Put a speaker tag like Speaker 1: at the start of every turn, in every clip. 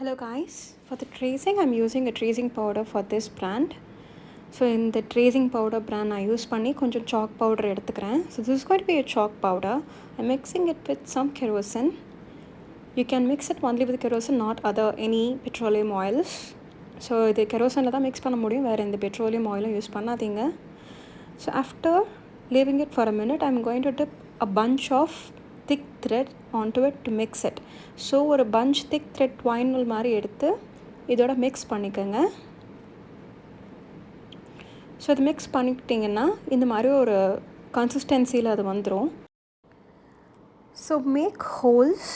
Speaker 1: Hello guys, for the tracing I'm using a tracing powder for this brand. So in the tracing powder brand I use panni konjam chalk powder eduthukuren. So this is going to be a chalk powder. I'm mixing it with some kerosene. You can mix it only with kerosene, not any petroleum oils. So the kerosene la da mix panna mudiyum, vera indha petroleum oil use pannadinga. So after leaving it for a minute, I'm going to dip a bunch of thick thread onto it to mix it. So ஒரு bunch thick thread twine wool மாதிரி எடுத்து இதோட mix பண்ணிக்கங்க. So இது mix பண்ணிக்கிட்டிங்கன்னா இந்த மாதிரி ஒரு கன்சிஸ்டன்சியில் அது வந்துடும். So make holes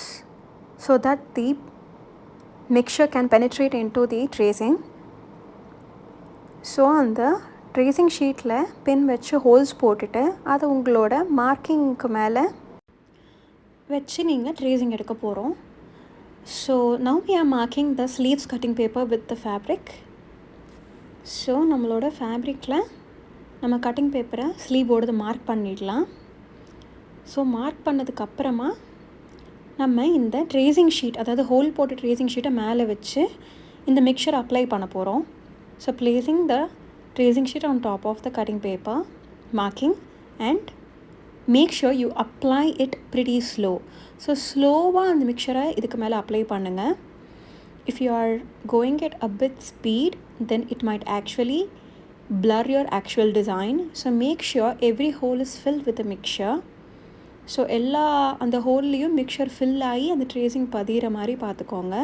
Speaker 1: so that the mixture can penetrate into the tracing. So அந்த ட்ரேசிங் ஷீட்டில் பென் வச்சு ஹோல்ஸ் போட்டுட்டு அதை உங்களோட மார்க்கிங்க்கு மேலே வச்சு நீங்கள் ட்ரேசிங் எடுக்க போகிறோம். So now we are marking the sleeves cutting paper with the fabric. So நம்மளோட ஃபேப்ரிக்கில் நம்ம கட்டிங் பேப்பரை ஸ்லீவோடது மார்க் பண்ணிடலாம். ஸோ மார்க் பண்ணதுக்கப்புறமா நம்ம இந்த ட்ரேசிங் ஷீட், அதாவது ஹோல் போட்டு ட்ரேசிங் ஷீட்டை மேலே வச்சு இந்த மிக்சர் அப்ளை பண்ண போகிறோம். So placing the tracing sheet on top of the cutting paper, marking, and make sure you apply it pretty slow. So slow-வா அந்த மிக்சரை இதுக்கு மேலே அப்ளை பண்ணுங்கள். If you are going at a bit speed, then it might actually blur your actual design. So make sure every hole is filled with the mixture. So எல்லா அந்த ஹோல்லையும் mixer fill ஆகி அந்த tracing பதிகிற மாதிரி பார்த்துக்கோங்க.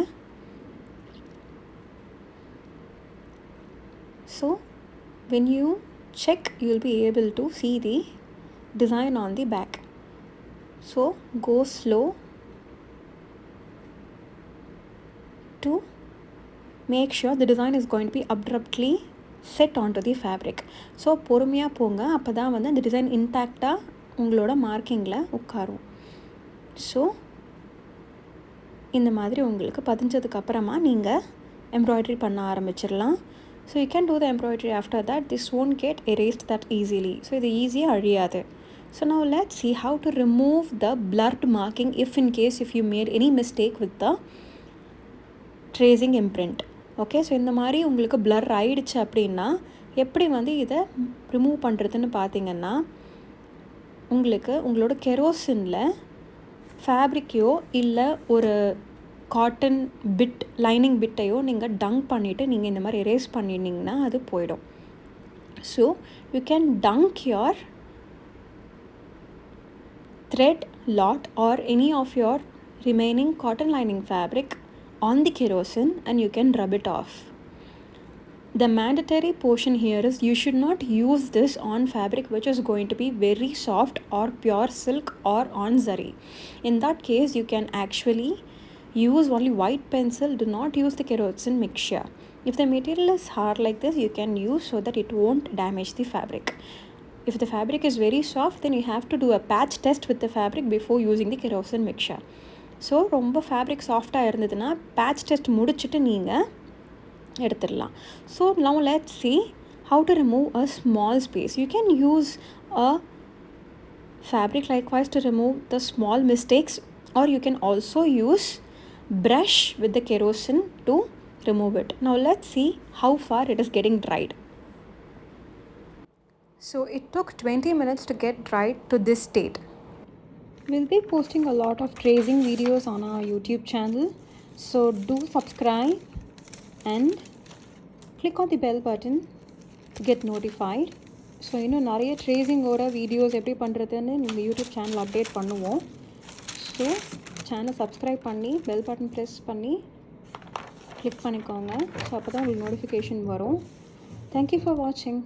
Speaker 1: So when you check, you will be able to see the design on the back. So go slow to make sure the design is going to be abruptly set onto the fabric. So பொறுமையாக போங்க, அப்போ தான் வந்து அந்த design இன்டாக்டாக உங்களோட மார்க்கிங்கில் உட்காரும். So இந்த மாதிரி உங்களுக்கு பதிஞ்சதுக்கப்புறமா நீங்கள் எம்ப்ராய்டரி பண்ண ஆரம்பிச்சிடலாம். So you can do the embroidery after that. This won't get erased that easily. So இது ஈஸியாக அழியாது. So now let's see how to remove the blurred marking if you made any mistake with the tracing imprint. Okay, so இந்த மாதிரி உங்களுக்கு blur ஆயிடுச்சு அப்படின்னா எப்படி வந்து இதை ரிமூவ் பண்ணுறதுன்னு பார்த்தீங்கன்னா, உங்களோட கெரோசினில் ஃபேப்ரிக்கையோ இல்லை ஒரு காட்டன் பிட் லைனிங் பிட்டையோ நீங்கள் டங்க் பண்ணிவிட்டு நீங்கள் இந்த மாதிரி எரேஸ் பண்ணிட்டீங்கன்னா அது போயிடும். So you can dunk your thread lot or any of your remaining cotton lining fabric on the kerosene and you can rub it off. The mandatory portion here is you should not use this on fabric which is going to be very soft or pure silk or on zari. In that case you can actually use only white pencil. Do not use the kerosene mixture. If the material is hard like this, you can use so that it won't damage the fabric. If the fabric is very soft, then you have to do a patch test with the fabric before using the kerosene mixture. So ரொம்ப fabric soft-ஆக இருந்ததுன்னா patch test முடிச்சுட்டு நீங்கள் எடுத்துடலாம். So now let's see how to remove a small space. You can use a fabric likewise to remove the small mistakes, or you can also use brush with the kerosene to remove it. Now let's see how far it is getting dried. So it took 20 minutes to get dried to this state. We'll be posting a lot of tracing videos on our YouTube channel, so do subscribe and click on the bell button to get notified. So இன்னும் நிறைய ட்ரேசிங்கோட videos எப்படி பண்ணுறதுன்னு நீங்கள் YouTube channel update பண்ணுவோம். So channel subscribe பண்ணி bell button press பண்ணி click பண்ணிக்கோங்க. So அப்போ தான் உங்களுக்கு நோட்டிஃபிகேஷன் வரும். தேங்க்யூ ஃபார் வாட்சிங்.